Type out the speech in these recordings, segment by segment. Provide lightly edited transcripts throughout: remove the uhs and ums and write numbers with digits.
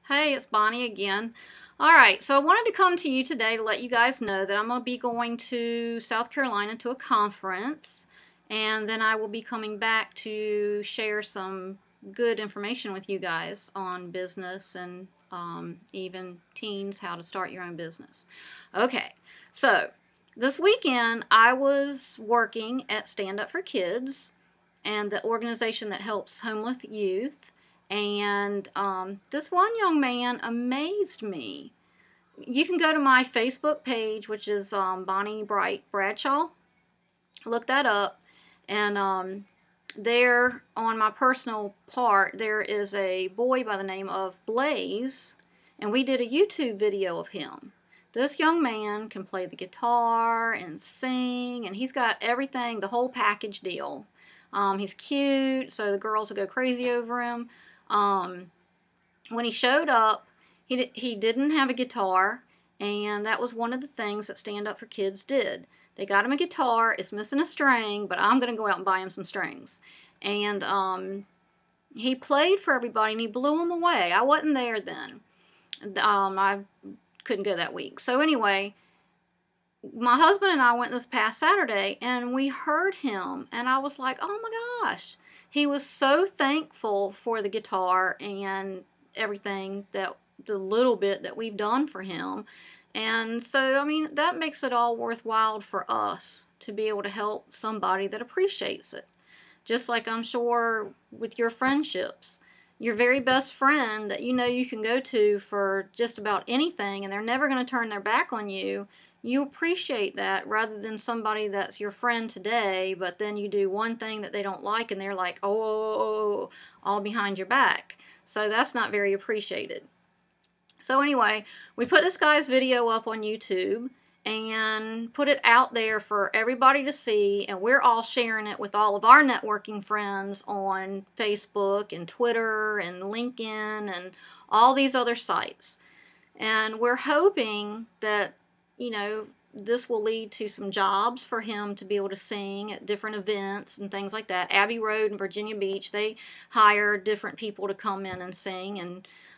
Hey, it's Bonnie again. Alright, so I wanted to come to you today to let you guys know that I'm going to be going to South Carolina to a conference, and then I will be coming back to share some good information with you guys on business and even teens, how to start your own business. Okay, so this weekend I was working at Stand Up for Kids, and the organization that helps homeless youth. And this one young man amazed me. You can go to my Facebook page, which is Bonnie Bright Bradshaw. Look that up. And there on my personal part, there is a boy by the name of Blaze. And we did a YouTube video of him. This young man can play the guitar and sing. And he's got everything, the whole package deal. He's cute, so the girls will go crazy over him. When he showed up, he didn't have a guitar, and that was one of the things that Stand Up for Kids did. They got him a guitar. It's missing a string, but I'm going to go out and buy him some strings. And he played for everybody, and he blew them away. I wasn't there then. I couldn't go that week. So anyway, my husband and I went this past Saturday, and we heard him, and I was like, oh my gosh. He was so thankful for the guitar and everything, that the little bit that we've done for him. And so, I mean, that makes it all worthwhile for us to be able to help somebody that appreciates it. Just like I'm sure with your friendships. Your very best friend that you know you can go to for just about anything, and they're never going to turn their back on you. You appreciate that, rather than somebody that's your friend today, but then you do one thing that they don't like and they're like, oh, all behind your back. So that's not very appreciated. So anyway, we put this guy's video up on YouTube and put it out there for everybody to see, and we're all sharing it with all of our networking friends on Facebook and Twitter and LinkedIn and all these other sites. And we're hoping that, you know, this will lead to some jobs for him to be able to sing at different events and things like that. Abbey Road and Virginia Beach, they hire different people to come in and sing,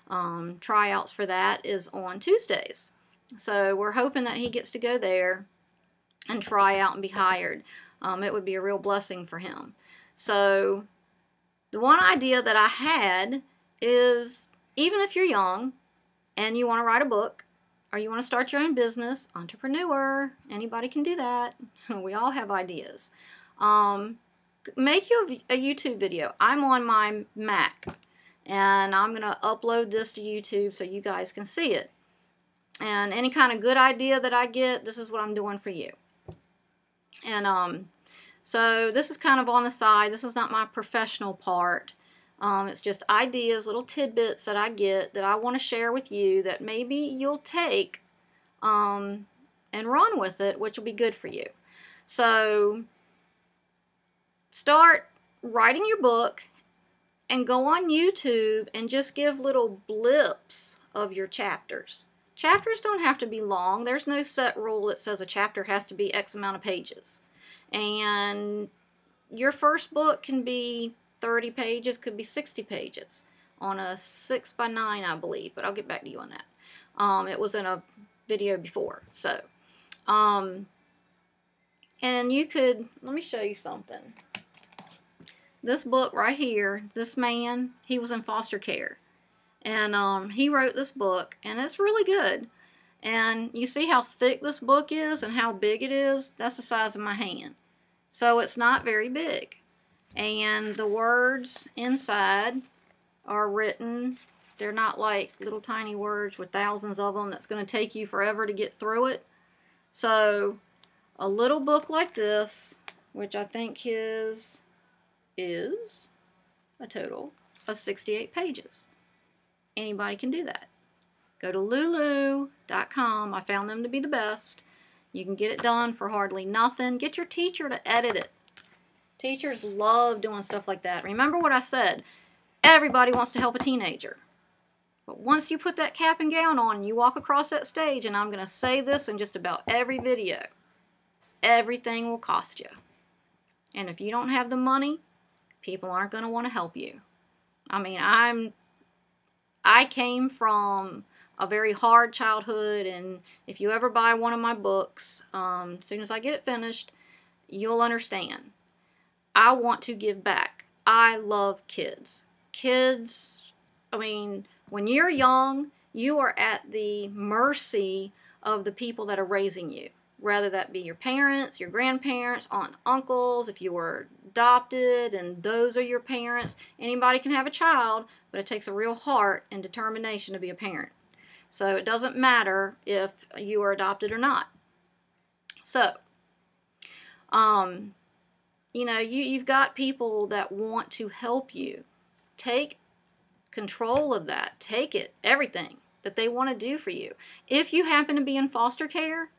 and tryouts for that is on Tuesdays. So we're hoping that he gets to go there and try out and be hired. It would be a real blessing for him. So the one idea that I had is, even if you're young and you want to write a book, or you want to start your own business, entrepreneur, anybody can do that. We all have ideas. Make you a YouTube video. I'm on my Mac, and I'm going to upload this to YouTube so you guys can see it. And any kind of good idea that I get, this is what I'm doing for you. And so this is kind of on the side. This is not my professional part. It's just ideas, little tidbits that I get that I want to share with you that maybe you'll take and run with it, which will be good for you. So start writing your book and go on YouTube and just give little blips of your chapters. Chapters don't have to be long. There's no set rule that says a chapter has to be X amount of pages. And your first book can be 30 pages, could be 60 pages on a 6x9, I believe, but I'll get back to you on that. It was in a video before. So, and you could, let me show you something. This book right here, this man, he was in foster care. And he wrote this book, and it's really good. And you see how thick this book is and how big it is? That's the size of my hand. So it's not very big. And the words inside are written. They're not like little tiny words with thousands of them that's going to take you forever to get through it. So a little book like this, which I think his is a total of 68 pages. Anybody can do that. Go to lulu.com. I found them to be the best. You can get it done for hardly nothing. Get your teacher to edit it. Teachers love doing stuff like that. Remember what I said. Everybody wants to help a teenager. But once you put that cap and gown on and you walk across that stage, and I'm going to say this in just about every video, everything will cost you. And if you don't have the money, people aren't going to want to help you. I mean, I I came from a very hard childhood, and if you ever buy one of my books, as soon as I get it finished, you'll understand. I want to give back. I love kids. Kids, I mean, when you're young, you are at the mercy of the people that are raising you. Whether that be your parents, your grandparents, aunt, uncles, if you were adopted and those are your parents. Anybody can have a child, but it takes a real heart and determination to be a parent. So it doesn't matter if you are adopted or not. So, you know, you've got people that want to help you. Take control of that. Take it, everything that they want to do for you. If you happen to be in foster care,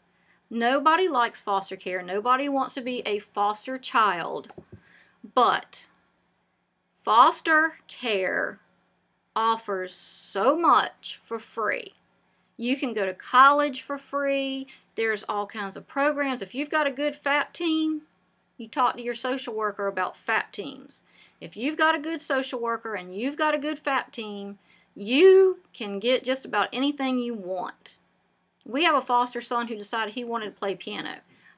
nobody likes foster care. Nobody wants to be a foster child. But foster care offers so much for free. You can go to college for free. There's all kinds of programs. If you've got a good FAP team, you talk to your social worker about FAP teams. If you've got a good social worker and you've got a good FAP team, you can get just about anything you want. We have a foster son who decided he wanted to play piano,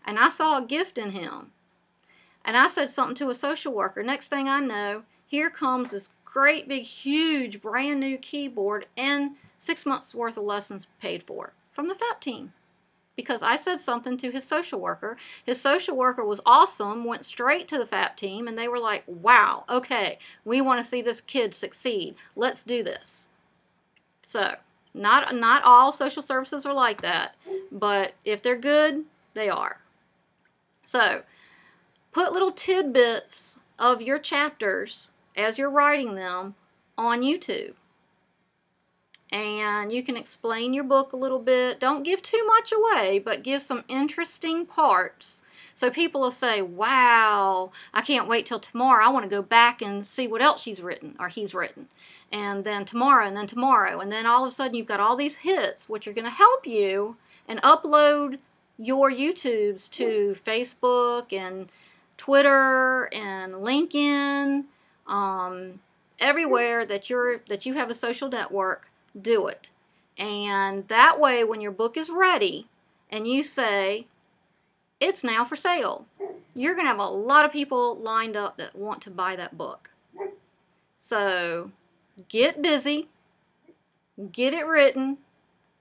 and I saw a gift in him. And I said something to a social worker. Next thing I know, here comes this great big huge brand new keyboard and 6 months worth of lessons paid for from the FAP team. Because I said something to his social worker. His social worker was awesome, went straight to the FAP team, and they were like, wow, okay, we want to see this kid succeed. Let's do this. So, not all social services are like that, but if they're good, they are. So, put little tidbits of your chapters as you're writing them on YouTube. And you can explain your book a little bit. Don't give too much away, but give some interesting parts. So people will say, wow, I can't wait till tomorrow. I want to go back and see what else she's written or he's written. And then tomorrow, and then tomorrow. And then all of a sudden you've got all these hits, which are going to help you and upload your YouTubes to Facebook and Twitter and LinkedIn, everywhere that you have a social network. Do it. And that way, when your book is ready and you say it's now for sale, you're going to have a lot of people lined up that want to buy that book. So get busy, get it written,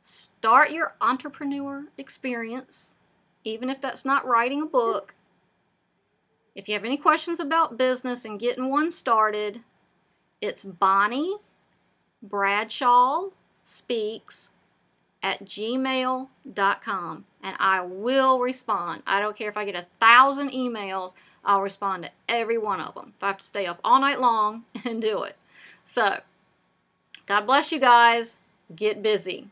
start your entrepreneur experience, even if that's not writing a book. If you have any questions about business and getting one started, it's Bonnie Bradshaw Speaks at gmail.com, and I will respond. I don't care if I get 1,000 emails, I'll respond to every one of them if I have to stay up all night long and do it. So, God bless you guys. Get busy.